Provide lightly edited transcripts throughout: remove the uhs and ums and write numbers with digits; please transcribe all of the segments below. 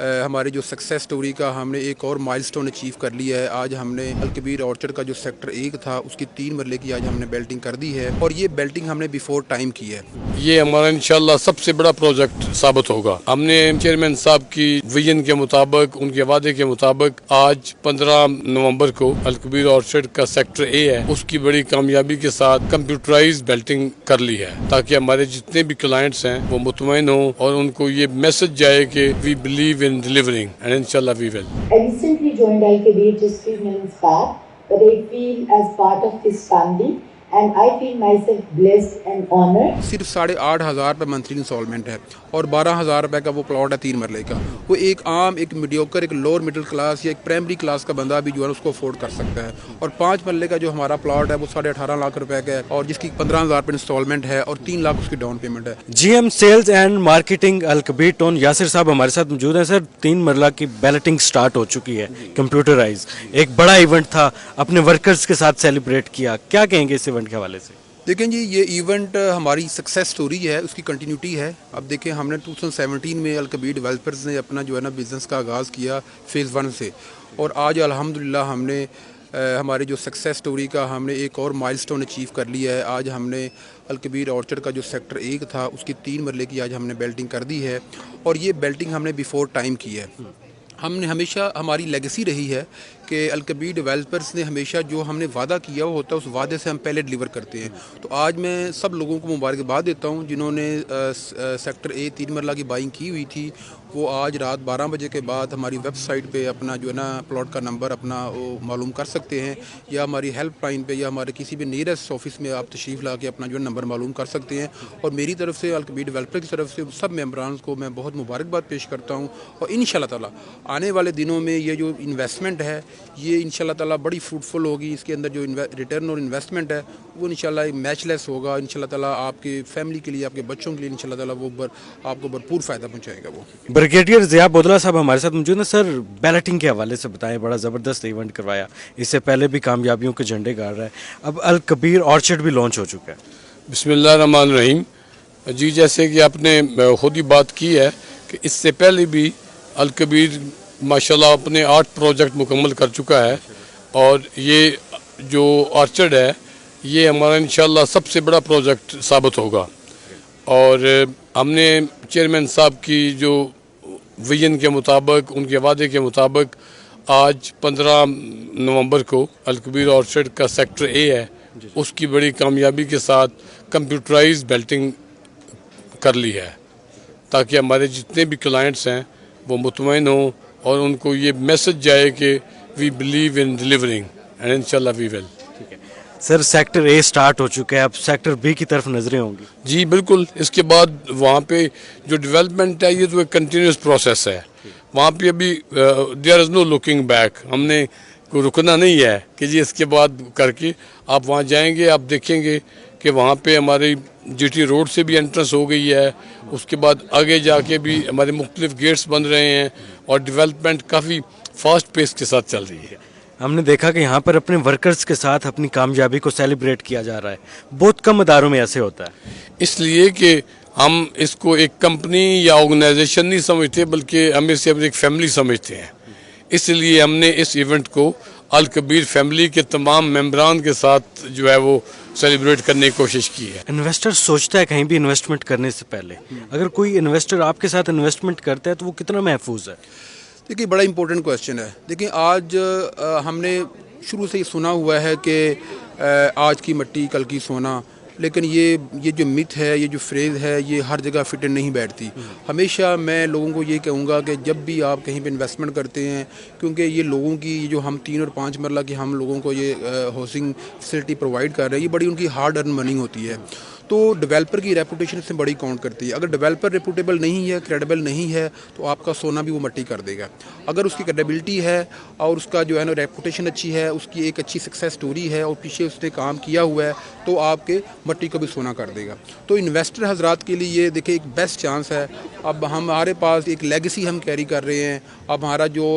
ہماری جو success story کا ہم نے ایک اور مائلسٹون اچیو کر لیا ہے۔ آج ہم نے الکبیر آرچرڈ کا جو سیکٹر 1 تھا اس کی 3 مرلے کی آج ہم نے بیلٹنگ کر دی ہے، اور یہ بیلٹنگ ہم نے بیفور ٹائم کی ہے۔ یہ ہمارا انشاءاللہ سب سے بڑا پروجیکٹ ثابت ہوگا۔ ہم نے چیئرمین صاحب کی ویژن کے مطابق، ان کے وعدے کے مطابق آج 15 نومبر کو الکبیر آرچرڈ کا سیکٹر A ہے، اس کی بڑی کامیابی کے ساتھ کمپیوٹرائز بیلٹنگ کر لی ہے، تاکہ ہمارے جتنے بھی کلائنٹس ہیں وہ مطمئن ہوں اور ان کو یہ میسج جائے کہ we believe in delivering and انشاءاللہ we will. I recently joined Al-Kabir just 3 months back, but I feel as part of this family and I feel myself blessed and honored. صرف 8,500 روپے منتھلی انسٹالمنٹ ہے اور 12,000 روپے کا وہ plot ہے 3 مرلے کا۔ وہ ایک عام، ایک میڈیوکر، ایک لوور مڈل کلاس یا ایک پرائمری کلاس کا بندہ بھی جو ہے اس کو افورڈ کر سکتا ہے۔ اور 5 مرلے کا جو ہمارا پلاٹ ہے وہ 18.5 لاکھ روپے کا ہے، اور جس کی 15,000 روپے انسٹالمنٹ ہے اور 3 لاکھ اس کی ڈاؤن پیمنٹ ہے۔ G M sales and marketing Al Kabir town Yasir صاحب ہمارے ساتھ موجود ہیں۔ سر 3 مرلہ کی بیلٹنگ سٹارٹ ہو چکی ہے، کمپیوٹرائز، ایک بڑا ایونٹ تھا، اپنے ورکرز کے ساتھ سیلیبریٹ کیا، کیا کہیں گے اس ایونٹ کے حوالے سے؟ دیکھیں جی، یہ ایونٹ ہماری سکسیس سٹوری ہے، اس کی کنٹینیوٹی ہے۔ اب دیکھیں، ہم نے 2017 میں الکبیر ڈیولپرز نے اپنا جو ہے نا بزنس کا آغاز کیا فیز 1 سے، اور آج الحمدللہ ہم نے ہماری جو سکسیس سٹوری کا ہم نے ایک اور مائلسٹون اچیو کر لیا ہے۔ آج ہم نے الکبیر آرچرڈ کا جو سیکٹر 1 تھا اس کی 3 مرلے کی آج ہم نے بیلٹنگ کر دی ہے، اور یہ بیلٹنگ ہم نے بیفور ٹائم کی ہے۔ ہم نے ہمیشہ، ہماری لیگیسی رہی ہے کہ الکبیر ڈیولپرز نے ہمیشہ جو ہم نے وعدہ کیا وہ ہوتا ہے، اس وعدے سے ہم پہلے ڈیلیور کرتے ہیں۔ تو آج میں سب لوگوں کو مبارکباد دیتا ہوں جنہوں نے سیکٹر A 3 مرلہ کی بائنگ کی ہوئی تھی۔ وہ آج رات 12 بجے کے بعد ہماری ویب سائٹ پہ اپنا جو ہے نا پلاٹ کا نمبر اپنا وہ معلوم کر سکتے ہیں، یا ہماری ہیلپ لائن پہ یا ہمارے کسی بھی نیئرسٹ آفس میں آپ تشریف لا کے اپنا جو ہے نمبر معلوم کر سکتے ہیں۔ اور میری طرف سے، الکبیر ڈیولپر کی طرف سے سب ممبران کو میں بہت مبارکباد پیش کرتا ہوں، اور انشاءاللہ تعالی آنے والے دنوں میں یہ جو انویسٹمنٹ ہے یہ انشاءاللہ تعالی بڑی فروٹفل ہوگی۔ اس کے اندر جو ریٹرن اور انویسٹمنٹ ہے وہ انشاءاللہ میچ لیس ہوگا۔ انشاءاللہ تعالی آپ کی فیملی کے لیے، آپ کے بچوں کے لیے انشاءاللہ تعالی وہ آپ کو بھرپور فائدہ پہنچائے گا۔ وہ بریگیڈیئر ضیاء بودلہ صاحب ہمارے ساتھ موجود ہیں۔ سر بیلٹنگ کے حوالے سے بتائیں، بڑا زبردست ایونٹ کروایا، اس سے پہلے بھی کامیابیوں کے جھنڈے گاڑ رہا ہے، اب الکبیر آرچرڈ بھی لانچ ہو چکا ہے۔ بسم اللہ الرحمن الرحیم۔ جی، جیسے کہ آپ نے خود ہی بات کی ہے کہ اس سے پہلے بھی الکبیر ماشاءاللہ اپنے 8 پروجیکٹ مکمل کر چکا ہے، اور یہ جو آرچرڈ ہے یہ ہمارا انشاءاللہ سب سے بڑا پروجیکٹ ثابت ہوگا۔ اور ہم نے چیئرمین صاحب کی جو ویژن کے مطابق، ان کے وعدے کے مطابق آج 15 نومبر کو الکبیر آرچرڈ کا سیکٹر A ہے، اس کی بڑی کامیابی کے ساتھ کمپیوٹرائز بیلٹنگ کر لی ہے، تاکہ ہمارے جتنے بھی کلائنٹس ہیں وہ مطمئن ہوں اور ان کو یہ میسج جائے کہ we believe in delivering and انشاءاللہ we will. Sir sector A start ہو چکا ہے، اب سیکٹر B کی طرف نظریں ہوں گی؟ جی بالکل، اس کے بعد وہاں پہ جو ڈیولپمنٹ ہے یہ تو ایک کنٹینیوس پروسیس ہے، وہاں پہ ابھی there is no looking back, ہم نے کوئی رکنا نہیں ہے کہ جی اس کے بعد کر کے آپ وہاں جائیں گے، آپ دیکھیں گے کہ وہاں پہ ہماری GT روڈ سے بھی انٹرنس ہو گئی ہے، اس کے بعد آگے جا کے بھی ہمارے مختلف گیٹس بن رہے ہیں، اور ڈیولپمنٹ کافی فاسٹ پیس کے ساتھ چل رہی ہے۔ ہم نے دیکھا کہ یہاں پر اپنے ورکرز کے ساتھ اپنی کامیابی کو سیلیبریٹ کیا جا رہا ہے، بہت کم اداروں میں ایسے ہوتا ہے، اس لیے کہ ہم اس کو ایک کمپنی یا آرگنائزیشن نہیں سمجھتے بلکہ ہم اسے ایک فیملی سمجھتے ہیں۔ اس لیے ہم نے اس ایونٹ کو الکبیر فیملی کے تمام ممبران کے ساتھ جو ہے وہ سیلیبریٹ کرنے کی کوشش کی ہے۔ انویسٹر سوچتا ہے کہیں بھی انویسٹمنٹ کرنے سے پہلے، اگر کوئی انویسٹر آپ کے ساتھ انویسٹمنٹ کرتا ہے تو وہ کتنا محفوظ ہے؟ دیکھیے، بڑا امپورٹنٹ کویشچن ہے۔ دیکھیں، آج ہم نے شروع سے یہ سنا ہوا ہے کہ آج کی مٹی کل کی سونا، لیکن یہ جو مت ہے، یہ جو فریز ہے، یہ ہر جگہ فٹ نہیں بیٹھتی۔ ہمیشہ میں لوگوں کو یہ کہوں گا کہ جب بھی آپ کہیں پہ انویسٹمنٹ کرتے ہیں، کیونکہ یہ لوگوں کی جو ہم 3 اور 5 مرلہ کی ہم لوگوں کو یہ ہاؤسنگ فیسلٹی پرووائڈ کر رہے ہیں، یہ بڑی ان کی ہارڈ ارن منی ہوتی ہے، تو ڈیولپر کی ریپوٹیشن اس سے بڑی کاؤنٹ کرتی ہے۔ اگر ڈیولپر ریپوٹیبل نہیں ہے، کریڈیبل نہیں ہے، تو آپ کا سونا بھی وہ مٹی کر دے گا۔ اگر اس کی کریڈیبلٹی ہے اور اس کا جو ہے نا ریپوٹیشن اچھی ہے، اس کی ایک اچھی سکسیس سٹوری ہے اور پیچھے اس نے کام کیا ہوا ہے، تو آپ کے مٹی کو بھی سونا کر دے گا۔ تو انویسٹر حضرات کے لیے یہ دیکھیں ایک بیسٹ چانس ہے۔ اب ہمارے پاس ایک لیگیسی ہم کیری کر رہے ہیں۔ اب ہمارا جو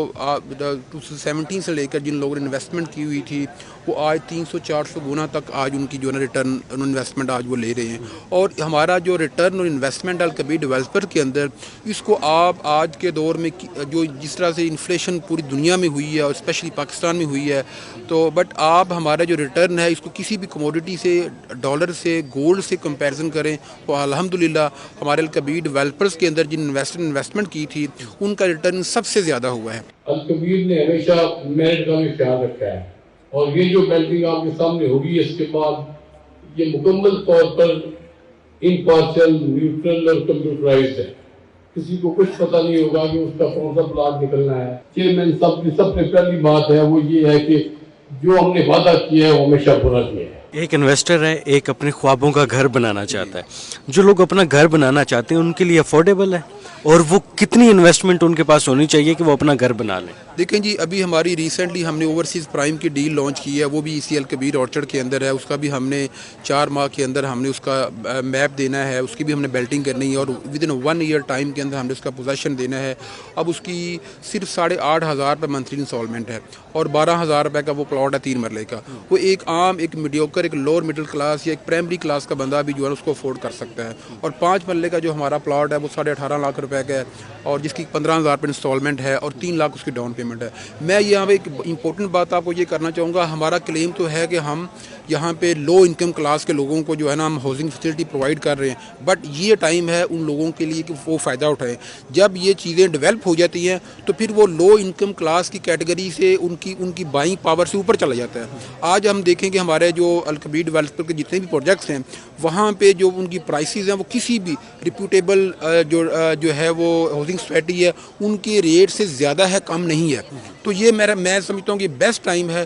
2017 سے لے کر جن لوگوں نے انویسٹمنٹ کی ہوئی تھی، وہ آج 300-400 گنا تک آج ان کی جو ہے نا ریٹرن انویسٹمنٹ آج وہ لے رہے گئے ہیں اور ہمارا جو ریٹرن اور انویسٹمنٹ الکبیر ڈیولپر کے اندر اس کو آپ آج کے دور میں جو جس طرح سے انفلیشن پوری دنیا میں ہوئی ہے اور اسپیشلی پاکستان میں ہوئی ہے تو بٹ آپ ہمارا جو ریٹرن ہے اس کو کسی بھی کموڈٹی سے ڈالر سے گولڈ سے کمپیریزن کریں تو الحمدللہ ہمارے الکبیر ڈیولپرز کے اندر جن انویسٹمنٹ کی تھی ان کا ریٹرن سب سے زیادہ ہوا ہے. الکبیر نے ہمیشہ میرٹ کا بھی خیال رکھا ہے اور یہ جو بلڈنگ آپ کے سامنے ہوگی اس کے بعد یہ مکمل طور پر امپارشل نیوٹرل اور کمپیوٹرائزڈ ہے. کسی کو کچھ پتہ نہیں ہوگا کہ اس کا کون سا پلاٹ نکلنا ہے. چیئرمین صاحب کی سب سے پہلی بات ہے وہ یہ ہے کہ جو ہم نے وعدہ کیا ہے وہ ہمیشہ پورا کیا ہے. ایک انویسٹر ہے, ایک اپنے خوابوں کا گھر بنانا چاہتا ہے. جو لوگ اپنا گھر بنانا چاہتے ہیں ان کے لیے افورڈیبل ہے اور وہ کتنی انویسٹمنٹ ان کے پاس ہونی چاہیے کہ وہ اپنا گھر بنا لیں؟ دیکھیں جی ابھی ہماری ریسنٹلی ہم نے اوورسیز پرائم کی ڈیل لانچ کی ہے, وہ بھی اسی الکبیر آرچرڈ کے اندر ہے. اس کا بھی ہم نے 4 ماہ کے اندر ہم نے اس کا میپ دینا ہے, اس کی بھی ہم نے بیلٹنگ کرنی ہے اور ود ان 1 ایئر ٹائم کے اندر ہم نے اس کا پوزیشن دینا ہے. اب اس کی صرف 8,500 روپے منتھلی انسٹالمنٹ ہے اور 12,000 روپے کا وہ پلاٹ ہے 3 مرلے کا. وہ ایک عام ایک میڈیوکر ایک لوور مڈل کلاس یا ایک پرائمری کلاس کا بندہ بھی جو ہے اس کو افورڈ کر سکتا ہے. اور 5 مرلے کا جو ہمارا پلاٹ ہے وہ 18.5 لاکھ روپے کا ہے اور جس کی 15,000 روپے انسٹالمنٹ ہے اور 3 لاکھ اس کی ڈاؤن پیمنٹ ہے. میں یہاں پہ ایک امپورٹنٹ بات آپ کو یہ کرنا چاہوں گا, ہمارا کلیم تو ہے کہ ہم یہاں پہ لو انکم کلاس کے لوگوں کو جو ہے نا ہم ہاؤسنگ فیسلٹی پرووائڈ کر رہے ہیں, بٹ یہ ٹائم ہے ان لوگوں کے لیے کہ وہ فائدہ اٹھائیں. جب یہ چیزیں ڈیولپ ہو جاتی ہیں تو پھر وہ لو انکم کلاس کی کیٹیگری سے ان کی بائنگ پاور سے اوپر چلا جاتا ہے. آج ہم دیکھیں کہ ہمارے جو الکبیر ڈیولپر کے جتنے بھی پروجیکٹس ہیں وہاں پہ جو ان کی پرائسز ہیں وہ کسی بھی ریپیوٹیبل جو ہے وہ ہاؤسنگ سوسائٹی ہے ان کے ریٹ سے زیادہ ہے, کم نہیں ہے. تو یہ میں سمجھتا ہوں کہ بیسٹ ٹائم ہے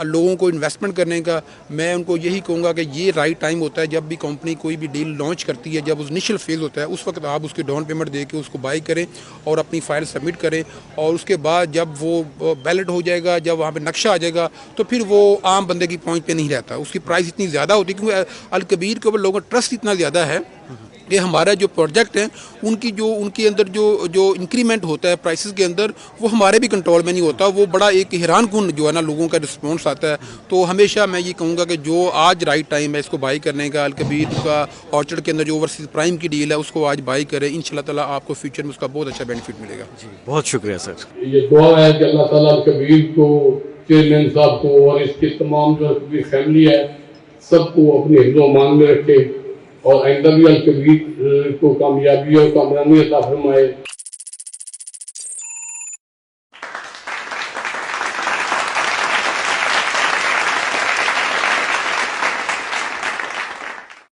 لوگوں کو انویسٹمنٹ کرنے کا. میں ان کو یہی کہوں گا کہ یہ رائٹ ٹائم ہوتا ہے جب بھی کمپنی کوئی بھی ڈیل لانچ کرتی ہے, جب اس انیشل فیز ہوتا ہے اس وقت آپ اس کی ڈاؤن پیمنٹ دے کے اس کو بائی کریں اور اپنی فائل سبمٹ کریں. اور اس کے بعد جب وہ بیلٹ ہو جائے گا, جب وہاں پہ نقشہ آ جائے گا تو پھر وہ عام بندے کی پہنچ پہ نہیں رہتا. اس کی پرائس اتنی زیادہ ہوتی ہے کیونکہ الکبیر کے اوپر لوگوں کا ٹرسٹ اتنا زیادہ ہے کہ ہمارا جو پروجیکٹ ہیں ان کے اندر جو انکریمنٹ ہوتا ہے پرائسز کے اندر وہ ہمارے بھی کنٹرول میں نہیں ہوتا. وہ بڑا ایک حیران کن جو ہے نا لوگوں کا رسپانس آتا ہے. تو ہمیشہ میں یہ کہوں گا کہ جو آج رائٹ ٹائم ہے اس کو بائی کرنے کا, الکبیر کا آرچرڈ کے اندر جو اوورسیز پرائم کی ڈیل ہے اس کو آج بائی کریں. انشاءاللہ تعالیٰ آپ کو فیوچر میں اس کا بہت اچھا بینیفٹ ملے گا. جی بہت شکریہ سر. یہ دعا ہے کہ اللہ تعالیٰ الکبیر کو, چیئرمین صاحب کو اور اس کی تمام جو الکبیر فیملی ہے سب کو اپنے حفظ و امان میں رکھے اور آئندہ بھی الکبیر کو کامیابی اور کامرانی عطا فرمائے.